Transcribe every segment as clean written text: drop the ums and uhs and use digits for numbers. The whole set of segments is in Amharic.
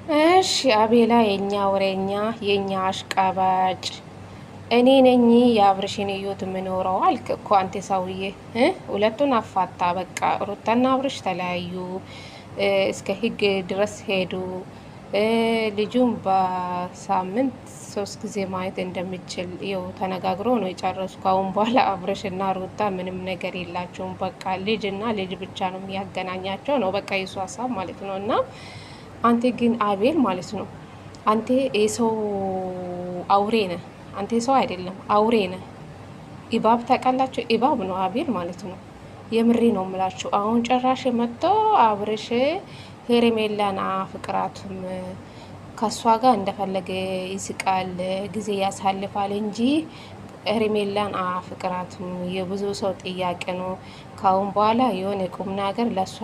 እሺ አቤላ የኛ ወሬኛ የኛ አሽቃባጭ እኔ ነኝ የአብርሽን ህይወት የምኖረው አልክ እኮ አንተ ሰውዬ። ሁለቱን አፋታ በቃ ሩታና አብርሽ ተለያዩ፣ እስከ ህግ ድረስ ሄዱ። ልጁም በሳምንት 3 ጊዜ ማየት እንደሚችል ይኸው ተነጋግሮ ነው የጨረሱ። ካሁን በኋላ አብርሽና ሩታ ምንም ነገር የላቸውም። በቃ ልጅና ልጅ ብቻ ነው የሚያገናኛቸው ነው በቃ የሱ ሀሳብ ማለት ነው። እና አንተ ግን አቤል ማለት ነው፣ አንተ የሰው አውሬ ነህ። አንተ ሰው አይደለም አውሬ ነህ። ኢባብ ታውቃላችሁ? ኢባብ ነው አቤል ማለት ነው። የምሬ ነው የምላችሁ። አሁን ጭራሽ መጥቶ አብርሽ ሄርሜላን ፍቅራቱም ከእሷ ጋር እንደፈለገ ይስቃል፣ ጊዜ ያሳልፋል እንጂ ሄርሜላን ፍቅራቱም የብዙ ሰው ጥያቄ ነው። ካሁን በኋላ የሆነ ቁም ነገር ለእሷ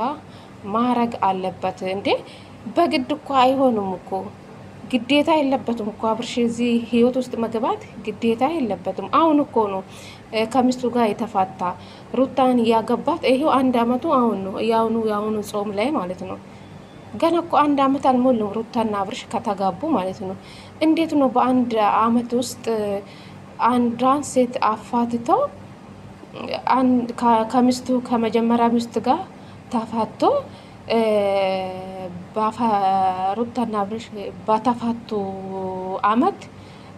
ማረግ አለበት እንዴ! በግድ እኮ አይሆንም እኮ ግዴታ የለበትም እኮ አብርሽ እዚህ ህይወት ውስጥ መግባት ግዴታ የለበትም። አሁን እኮ ነው ከሚስቱ ጋር የተፋታ ሩታን እያገባት ይሄው 1 አመቱ አሁን ነው የአሁኑ ጾም ላይ ማለት ነው። ገና እኮ 1 አመት አልሞላም ሩታና አብርሽ ከተጋቡ ማለት ነው። እንዴት ነው በ1 አመት ውስጥ አንዷን ሴት አፋትተው ከሚስቱ ከመጀመሪያ ሚስት ጋር ተፋቶ ሩታና አብርሽ በተፋቱ አመት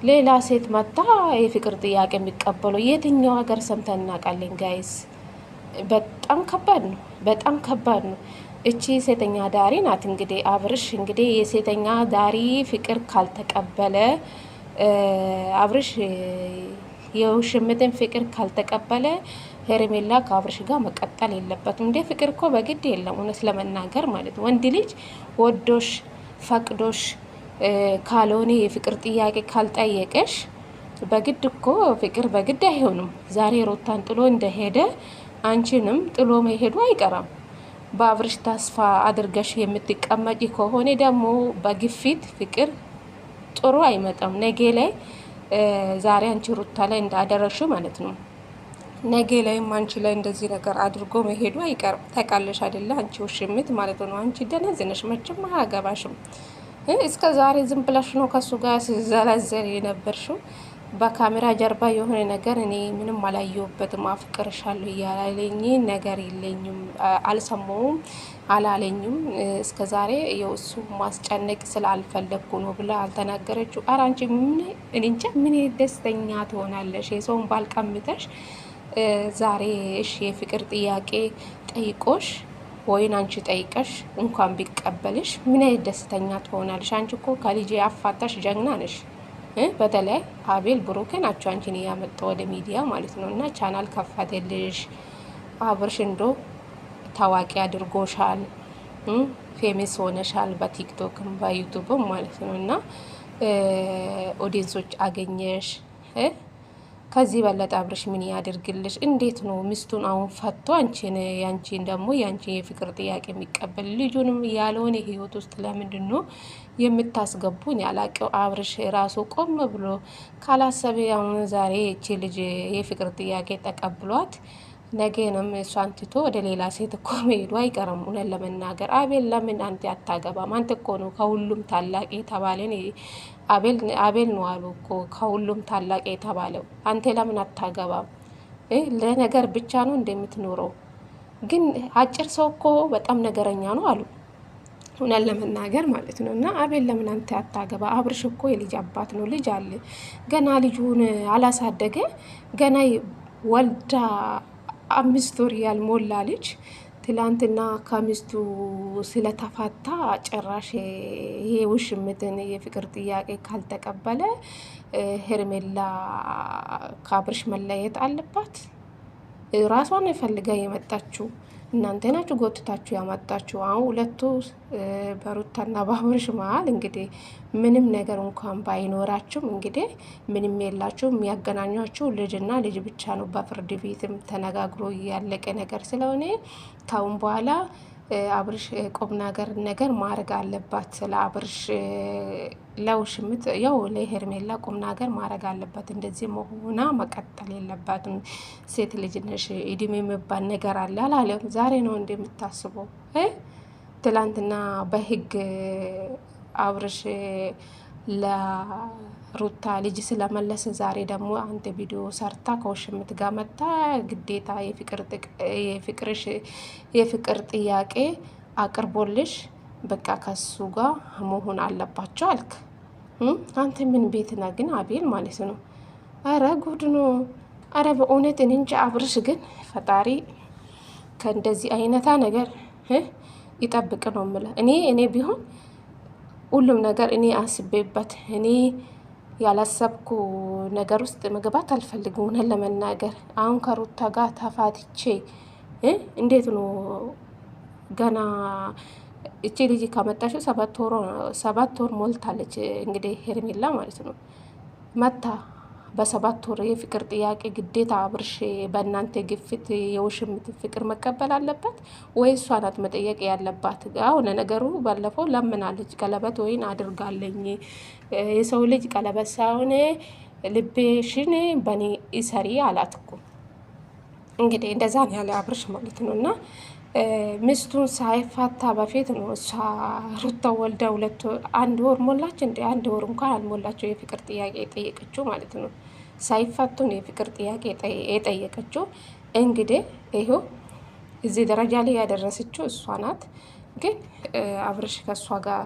ሌላ ሴት መጣ የፍቅር ጥያቄ የሚቀበለው የትኛው ሀገር ሰምተን እናውቃለን? ጋይስ በጣም ከባድ ነው፣ በጣም ከባድ ነው። እቺ ሴተኛ ዳሪ ናት እንግዲህ አብርሽ እንግዲህ የሴተኛ ዳሪ ፍቅር ካልተቀበለ አብርሽ የውሽምትን ፍቅር ካልተቀበለ ሄርሜላ ከአብርሽ ጋር መቀጠል የለበትም። እንደ ፍቅር እኮ በግድ የለም እውነት ለመናገር ማለት ወንድ ልጅ ወዶሽ ፈቅዶሽ ካልሆነ የፍቅር ጥያቄ ካልጠየቀሽ በግድ እኮ ፍቅር በግድ አይሆንም። ዛሬ ሮታን ጥሎ እንደሄደ አንቺንም ጥሎ መሄዱ አይቀራም። በአብርሽ ተስፋ አድርገሽ የምትቀመጪ ከሆነ ደግሞ በግፊት ፍቅር ጥሩ አይመጣም። ነገ ላይ ዛሬ አንቺ ሩታ ላይ እንዳደረግሽው ማለት ነው ነገ ላይም አንቺ ላይ እንደዚህ ነገር አድርጎ መሄዱ አይቀርም። ታውቃለሽ አይደለ? አንቺ ውሽምት ማለት ነው። አንቺ ደነዝነሽ መቼም አያገባሽም። እስከ ዛሬ ዝም ብለሽ ነው ከሱ ጋር ሲዘላዘል የነበርሽው። በካሜራ ጀርባ የሆነ ነገር እኔ ምንም አላየሁበትም። አፍቅርሻለሁ እያላለኝ ነገር የለኝም፣ አልሰማውም፣ አላለኝም። እስከ ዛሬ የእሱ ማስጨነቅ ስላልፈለግኩ ነው ብላ አልተናገረችው። ኧረ አንቺ እንጃ ምን ደስተኛ ትሆናለሽ የሰውን ባልቀምተሽ ዛሬ እሺ የፍቅር ጥያቄ ጠይቆሽ ወይን አንቺ ጠይቀሽ እንኳን ቢቀበልሽ ምን አይነት ደስተኛ ትሆናለሽ? አንቺ እኮ ከልጅ አፋታሽ ጀግና ነሽ። በተለይ አቤል ብሩክ ናቸው አንቺን ያመጣው ወደ ሚዲያ ማለት ነው። እና ቻናል ከፋተልሽ አብርሽ እንዶ ታዋቂ አድርጎሻል፣ ፌመስ ሆነሻል በቲክቶክም በዩቱብም ማለት ነው። እና ኦዲየንሶች አገኘሽ። ከዚህ በለጠ አብርሽ ምን ያደርግልሽ? እንዴት ነው ሚስቱን አሁን ፈቶ ያንቺን ደግሞ ያንቺን የፍቅር ጥያቄ የሚቀበል ልጁንም ያለውን ህይወት ውስጥ ለምንድን ነው የምታስገቡን? ያላቀው አብርሽ ራሱ ቆም ብሎ ካላሰበ አሁን ዛሬ እቺ ልጅ የፍቅር ጥያቄ ተቀብሏት ነገንም እሷን ትቶ ወደ ሌላ ሴት እኮ መሄዱ አይቀርም። እውነት ለመናገር አቤል ለምን አንተ አታገባም? አንተ እኮ ነው ከሁሉም ታላቅ የተባለን አቤል ነው አሉ እኮ ከሁሉም ታላቅ የተባለው። አንተ ለምን አታገባም? ለነገር ብቻ ነው እንደምትኖረው። ግን አጭር ሰው እኮ በጣም ነገረኛ ነው አሉ እውነት ለመናገር ማለት ነው። እና አቤል ለምን አንተ አታገባ? አብርሽ እኮ የልጅ አባት ነው፣ ልጅ አለ ገና። ልጁን አላሳደገ ገና ወልዳ 5 ወር ያልሞላ ልጅ ትላንትና ከሚስቱ ስለተፋታ ጭራሽ ይሄ ውሽምትን የፍቅር ጥያቄ ካልተቀበለ ሄርሜላ ከአብርሽ መለየት አለባት። ራሷን የፈልጋ የመጣችው እናንተ ናችሁ ጎትታችሁ ያመጣችሁ። አሁን ሁለቱ በሩታና በአብርሽ መሀል እንግዲህ ምንም ነገር እንኳን ባይኖራችሁም እንግዲህ ምንም የላችሁ። የሚያገናኟችሁ ልጅና ልጅ ብቻ ነው። በፍርድ ቤትም ተነጋግሮ ያለቀ ነገር ስለሆነ ካሁን በኋላ አብርሽ ቁም ነገር ማድረግ አለባት። ስለ አብርሽ ለውሽምት ያው ለሄርሜላ ቁም ነገር ማድረግ አለባት። እንደዚህ መሆና መቀጠል የለባትም። ሴት ልጅ ነሽ፣ እድሜ የሚባል ነገር አለ አላለም። ዛሬ ነው እንደምታስበው። ትላንትና በህግ አብርሽ ለሩታ ልጅ ስለመለስ ዛሬ ደግሞ አንተ ቪዲዮ ሰርታ ከውሽምት ጋር መታ ግዴታ የፍቅር ጥያቄ አቅርቦልሽ በቃ ከሱ ጋር መሆን አለባቸው አልክ። አንተ ምን ቤት ነህ ግን አቤል ማለት ነው። አረ ጉድ ነው። አረ በእውነት እኔ እንጃ። አብርሽ ግን ፈጣሪ ከእንደዚህ አይነታ ነገር ይጠብቅ ነው የምልህ። እኔ ቢሆን ሁሉም ነገር እኔ አስቤበት እኔ ያላሰብኩ ነገር ውስጥ መግባት አልፈልግም። እውነት ለመናገር አሁን ከሩታ ጋር ተፋትቼ እንዴት ነው ገና እቺ ልጅ ካመጣችው 7 ወር ሞልታለች። እንግዲህ ሄርሜላ ማለት ነው መታ በ7 ወር የፍቅር ጥያቄ ግዴታ አብርሽ በእናንተ ግፊት የውሽምት ፍቅር መቀበል አለበት ወይ እሷ ናት መጠየቅ ያለባት? አሁን ነገሩ ባለፈው ለምናለች ቀለበት ወይን አድርጋለኝ የሰው ልጅ ቀለበት ሳይሆን ልቤሽን በኔ ይሰሪ አላት እኮ። እንግዲህ እንደዛ ነው ያለ አብርሽ ማለት ነው። እና ሚስቱን ሳይፋታ በፊት ነው እሷ ሩታ ወልዳ 1 ወር ሞላች እንደ 1 ወር እንኳን አልሞላቸው የፍቅር ጥያቄ የጠየቀችው ማለት ነው። ሳይፋቱ ነው የፍቅር ጥያቄ የጠየቀችው። እንግዲህ ይኸው እዚህ ደረጃ ላይ ያደረሰችው እሷ ናት። ግን አብርሽ ከእሷ ጋር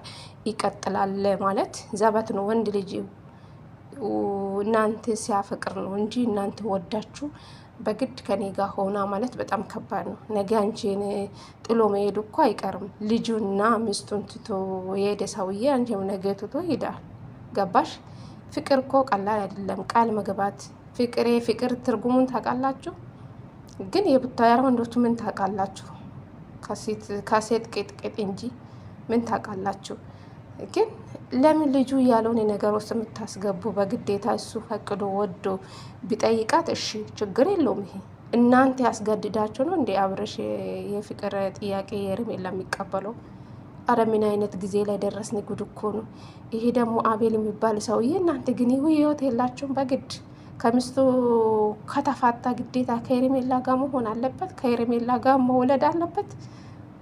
ይቀጥላል ማለት ዘበት ነው። ወንድ ልጅ እናንተ ሲያፈቅር ነው እንጂ እናንተ ወዳችሁ በግድ ከኔ ጋር ሆና ማለት በጣም ከባድ ነው። ነገ አንቺን ጥሎ መሄዱ እኮ አይቀርም። ልጁና ሚስቱን ትቶ የሄደ ሰውዬ አንቺም ነገ ትቶ ይሄዳል። ገባሽ? ፍቅር እኮ ቀላል አይደለም። ቃል መግባት ፍቅር ትርጉሙን ታውቃላችሁ? ግን የቡታየራ ወንዶች ምን ታውቃላችሁ? ከሴት ቄጥቄጥ እንጂ ምን ታውቃላችሁ? ግን ለምን ልጁ ያለውን ነገር ውስጥ የምታስገቡ? በግዴታ እሱ ፈቅዶ ወዶ ቢጠይቃት እሺ ችግር የለውም። ይሄ እናንተ ያስገድዳችሁ ነው እንዴ? አብረሽ የፍቅር ጥያቄ ሄርሜላ የሚቀበለው? አረ ምን አይነት ጊዜ ላይ ደረስን? ጉድ እኮ ነው ይሄ። ደግሞ አቤል የሚባል ሰውዬ እናንተ ግን ህይወት የላችሁም። በግድ ከሚስቱ ከተፋታ ግዴታ ከሄርሜላ ጋር መሆን አለበት፣ ከሄርሜላ ጋር መውለድ አለበት።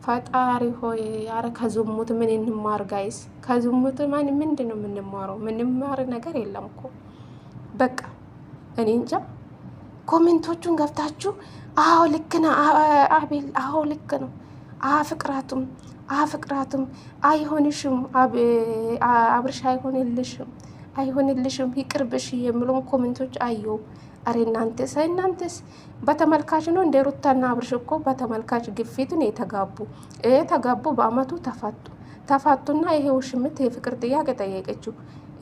ፈጣሪ ሆይ አረ ከዝሙት ምን እንማር ጋይስ? ከዝሙት ምንድን ነው የምንማረው? ምንማር ነገር የለም እኮ በቃ እኔ እንጃ። ኮሜንቶቹን ገብታችሁ አዎ ልክ ነው አቤል፣ አዎ ልክ ነው፣ አፍቅራቱም አይሆንሽም፣ አብርሽ አይሆንልሽም፣ ይቅርብሽ የሚሉም ኮሜንቶች አየሁ። አሬ እናንተስ በተመልካች ነው እንደ ሩታና አብርሽ እኮ በተመልካች ግፊትን የተጋቡ በአመቱ ተፋቱና ይሄ ውሽምት የፍቅር ጥያቄ ጠየቀችው።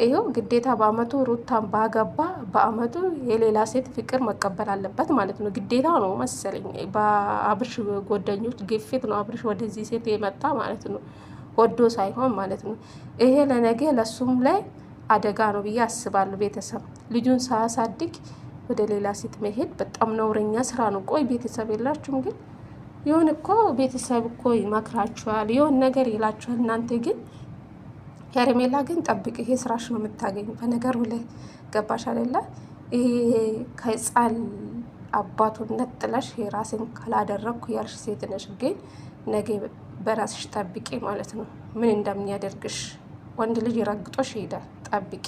ይሄው ግዴታ በአመቱ ሩታን ባገባ በአመቱ የሌላ ሴት ፍቅር መቀበል አለበት ማለት ነው። ግዴታ ነው መሰለኝ። በአብርሽ ጓደኞች ግፊት ነው አብርሽ ወደዚህ ሴት የመጣ ማለት ነው፣ ወዶ ሳይሆን ማለት ነው። ይሄ ለነገ ለሱም ላይ አደጋ ነው ብዬ አስባለሁ። ቤተሰብ ልጁን ሳያሳድግ ወደ ሌላ ሴት መሄድ በጣም ነውረኛ ስራ ነው። ቆይ ቤተሰብ የላችሁም? ግን የሆነ እኮ ቤተሰብ እኮ ይመክራችኋል፣ የሆነ ነገር ይላችኋል። እናንተ ግን ሄርሜላ ግን ጠብቅ፣ ይሄ ስራሽ ነው የምታገኙ በነገሩ ላይ። ገባሽ አይደለ? ይሄ ከህፃን አባቱን ነጥለሽ የራስን ካላደረግኩ ያልሽ ሴት ነሽ። ግን ነገ በራስሽ ጠብቂ ማለት ነው ምን እንደሚያደርግሽ። ወንድ ልጅ ረግጦሽ ይሄዳል። ጠብቂ።